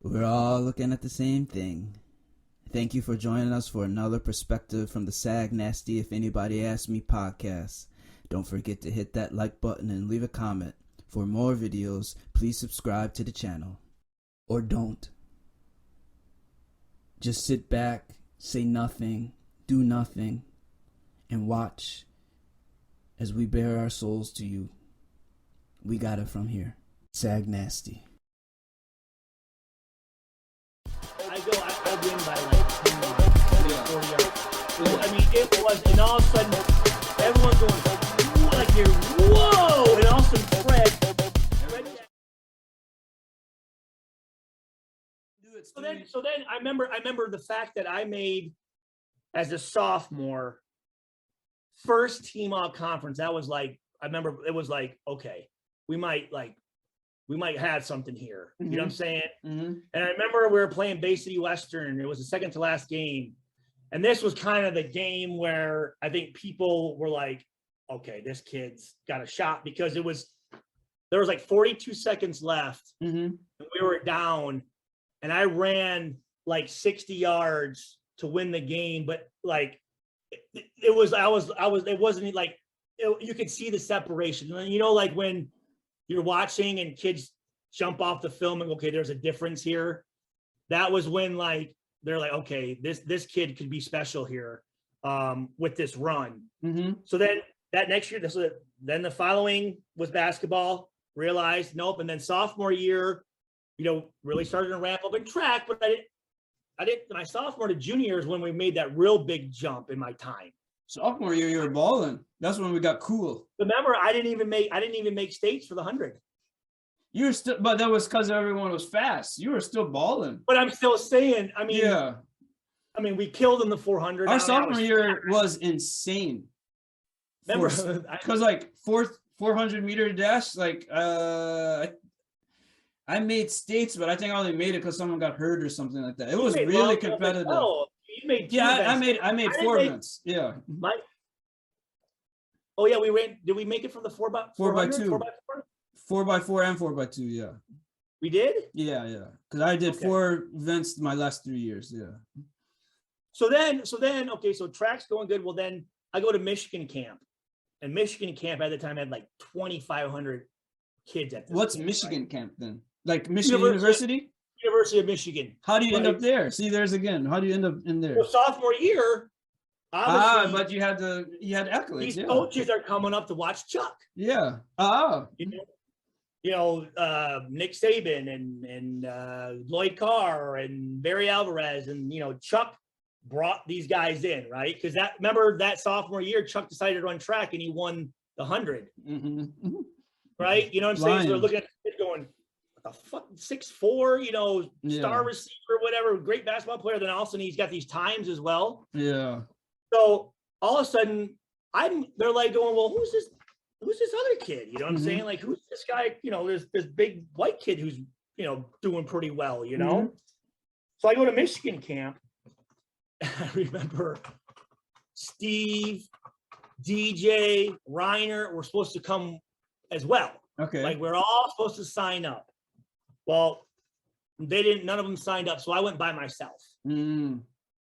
We're all looking at the same thing. Thank you for joining us for another perspective from the Sag Nasty If Anybody Asks Me podcast. Don't forget to hit that like button and leave a comment. For more videos, please subscribe to the channel. Or don't. Just sit back, say nothing, do nothing, and watch as we bare our souls to you. We got it from here. Sag Nasty. I win by like 10 yards, 40 yards. I mean, it was, and all of a sudden, everyone's going like you're, whoa! And all of a sudden, Fred. So then I remember the fact that I made, as a sophomore, first team all conference. That was like, I remember it was like, okay, we might have something here. You know what I'm saying? Mm-hmm. And I remember we were playing Bay City Western. It was the second to last game. And this was kind of the game where I think people were like, okay, this kid's got a shot, because there was like 42 seconds left. Mm-hmm. And we were down, and I ran like 60 yards to win the game. But like, it wasn't like, you could see the separation. You know, like when you're watching and kids jump off the film and go, okay, there's a difference here. That was when like, they're like, okay, this kid could be special here with this run. Mm-hmm. So then that next year, then the following was basketball, realized nope. And then sophomore year, really started to ramp up in track, but I didn't, my sophomore to junior year is when we made that real big jump in my time. Sophomore year, you were balling. That's when we got cool. Remember, I didn't even make states for the 100. You were still, but that was because everyone was fast. You were still balling. But I'm still saying, I mean, yeah. I mean, we killed in the 400. Our sophomore year was insane. Remember, because like 400-meter dash, like I made states, but I think I only made it because someone got hurt or something like that. It was really competitive. Oh, you made I made 4 events. Yeah. Oh yeah, we ran. Did we make it from the 4 by 2? 4x4? 4x4 and 4x2. Yeah. We did. Yeah. Because I did 4 events my last 3 years. Yeah. So then, okay, so track's going good. Well, then I go to Michigan camp, and Michigan camp at the time had like 2,500 kids at this What's camp, Michigan right? camp then? Like Michigan University? University of Michigan. How do you end up there? See, there's again. How do you end up in there? Well, sophomore year, obviously. But you had accolades. These coaches are coming up to watch Chuck. Yeah. Nick Saban and Lloyd Carr and Barry Alvarez, and Chuck brought these guys in, right? Because remember that sophomore year, Chuck decided to run track and he won the 100. Mm-hmm. Right? You know what I'm saying? So they're looking at the kid going, what the fuck, 6'4", star receiver, whatever, great basketball player. Then all of a sudden he's got these times as well. Yeah. So all of a sudden they're like going, well, who's this other kid? You know what I'm saying? Like, who's this guy? There's this big white kid who's, doing pretty well, So I go to Michigan camp. I remember Steve, DJ, Reiner were supposed to come as well. Okay. Like, we're all supposed to sign up. Well, they didn't, none of them signed up. So I went by myself. Mm.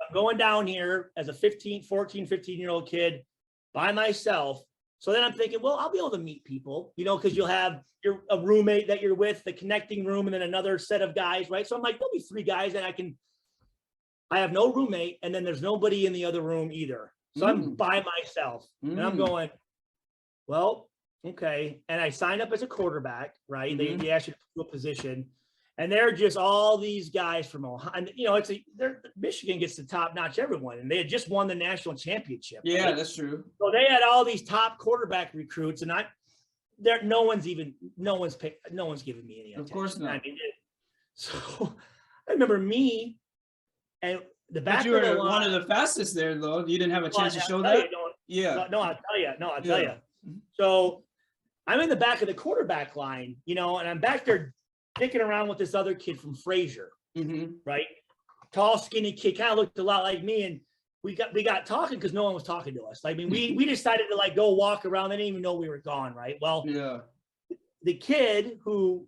I'm going down here as a 15-year-old kid by myself. So then I'm thinking, well, I'll be able to meet people, because you'll have a roommate that you're with, the connecting room, and then another set of guys, right? So I'm like, there'll be 3 guys that I have no roommate, and then there's nobody in the other room either. So I'm by myself, and I'm going, well, okay. And I signed up as a quarterback, right? They asked you to do a position, and they're just all these guys from Ohio. And, Michigan gets the top notch everyone, and they had just won the national championship. Yeah, right? that's true. So they had all these top quarterback recruits, and no one's giving me any attention. Of course not. I mean, so I remember me and the back. But you were one of the fastest there, though. You didn't have a chance to show that. I'll tell you. So I'm in the back of the quarterback line, and I'm back there dicking around with this other kid from Fraser, right? Tall, skinny kid, kind of looked a lot like me, and we got talking because no one was talking to us. I mean, we decided to like go walk around. They didn't even know we were gone, right? Well, yeah. The kid who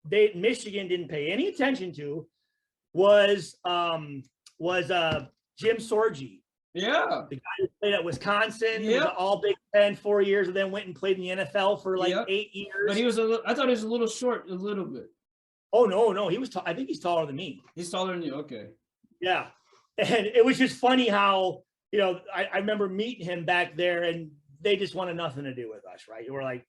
Michigan didn't pay any attention to was Jim Sorgi. Yeah. The guy who played at Wisconsin, Yep. was an all Big Ten 4 years, and then went and played in the NFL for like 8 years. But I thought he was a little short, a little bit. Oh, no. He was I think he's taller than me. He's taller than you. Okay. Yeah. And it was just funny how, I remember meeting him back there, and they just wanted nothing to do with us, right? You were like,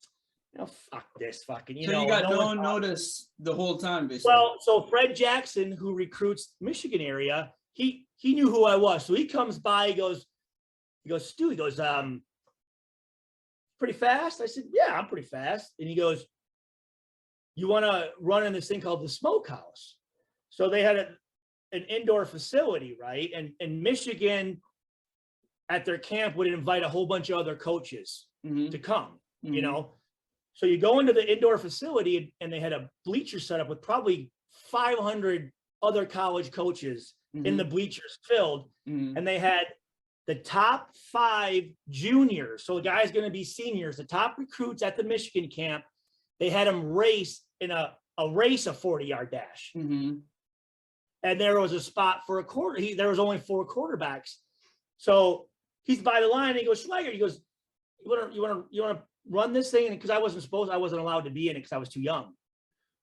fuck this fucking, So you got no notice the whole time, basically. Well, so Fred Jackson, who recruits Michigan area, he knew who I was. So he comes by, he goes, Stu, he goes, pretty fast? I said, yeah, I'm pretty fast. And he goes, you want to run in this thing called the Smokehouse? So they had an indoor facility, right? And Michigan at their camp would invite a whole bunch of other coaches to come, So you go into the indoor facility, and they had a bleacher set up with probably 500 other college coaches in the bleachers filled. And they had the top 5 juniors. So the guy's going to be seniors, the top recruits at the Michigan camp. They had them race in a 40-yard dash. And there was a spot for a quarter. There was only 4 quarterbacks. So he's by the line, and he goes, Schweiger, he goes, you want to run this thing? Because I wasn't allowed to be in it because I was too young.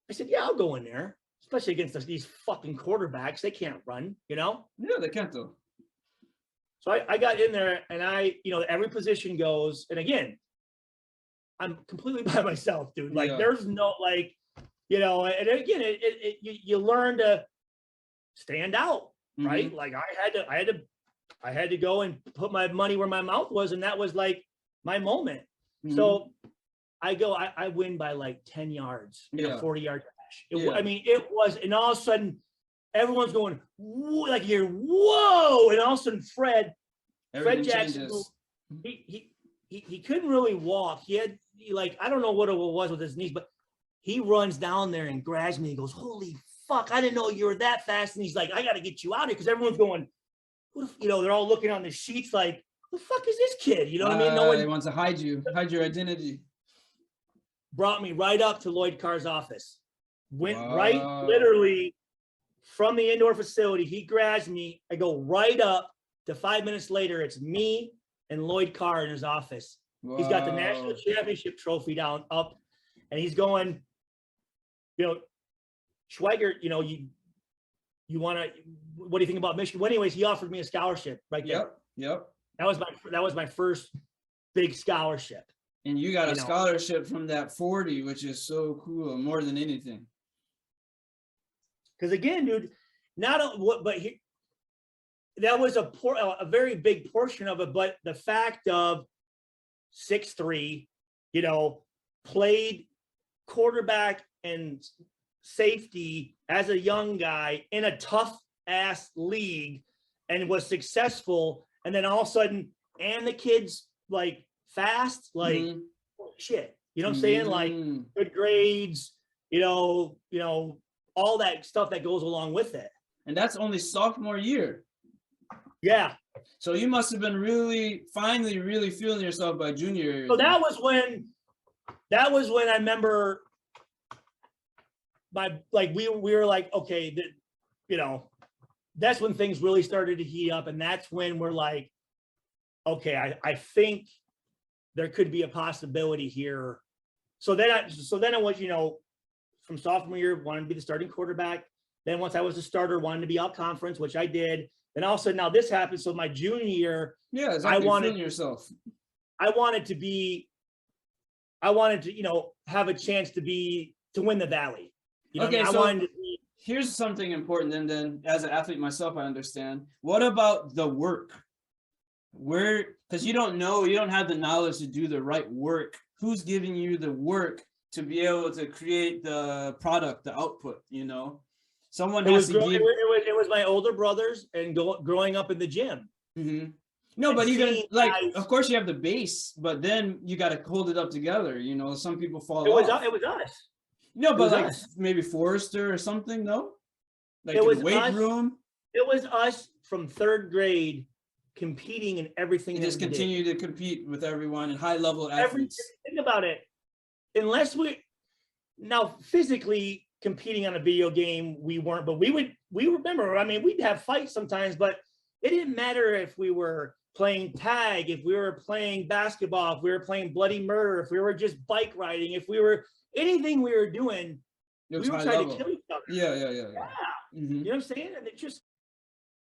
I said, yeah, I'll go in there, especially against these fucking quarterbacks. They can't run, Yeah, they can't though. So I got in there, and every position goes, and again, I'm completely by myself, dude. Like there's no and again, you learn to stand out, right? Like I had to go and put my money where my mouth was, and that was like my moment. So I win by like 10 yards in a 40-yard dash. I mean, it was, and all of a sudden everyone's going, whoa, like you're, whoa. And all of a sudden Fred Jackson, he couldn't really walk. He I don't know what it was with his knees, but he runs down there and grabs me. He goes, holy fuck, I didn't know you were that fast. And he's like, I got to get you out of here. Cause everyone's going, they're all looking on the sheets like, the fuck is this kid? You know what I mean? No one wants to hide your identity. Brought me right up to Lloyd Carr's office. Went right, literally from the indoor facility. He grabs me. I go right up to 5 minutes later. It's me and Lloyd Carr in his office. Wow. He's got the national championship trophy up, and he's going, Schweiger, you want to, what do you think about Michigan? Well, anyways, he offered me a scholarship right there. Yep. That was my first big scholarship. And you got a scholarship from that 40, which is so cool, more than anything. Because again, dude, that was a very big portion of it. But the fact of 6'3", played quarterback and safety as a young guy in a tough ass league, and was successful. And then all of a sudden, and the kid's like fast, like shit. You know what I'm saying? Like good grades, all that stuff that goes along with it. And that's only sophomore year. Yeah. So you must have been finally really feeling yourself by junior year. So that was when I remember we were like, okay, that's when things really started to heat up. And that's when we're like, okay, I think there could be a possibility here. So then I was, from sophomore year, wanted to be the starting quarterback. Then once I was a starter, wanted to be all conference, which I did. Then all of a sudden now this happened. So my junior year, exactly. I wanted to, have a chance to win the Valley. Here's something important. And then as an athlete myself, I understand. What about the work? Because you don't have the knowledge to do the right work. Who's giving you the work to be able to create the product, the output, Someone has to give. It was my older brothers and growing up in the gym. Mm-hmm. No, but even of course you have the base, but then you got to hold it up together. Some people fall off. It was us. No, but maybe Forrester or something. No, like it was weight room. It was us from third grade competing in everything. You just continue to compete with everyone and high level athletes. Think about it. Unless now physically competing on a video game, we weren't, but we remember, I mean, we'd have fights sometimes, but it didn't matter if we were playing tag, if we were playing basketball, if we were playing bloody murder, if we were just bike riding, if we were anything we were doing, we were trying to kill each other. Yeah. You know what I'm saying? And it just,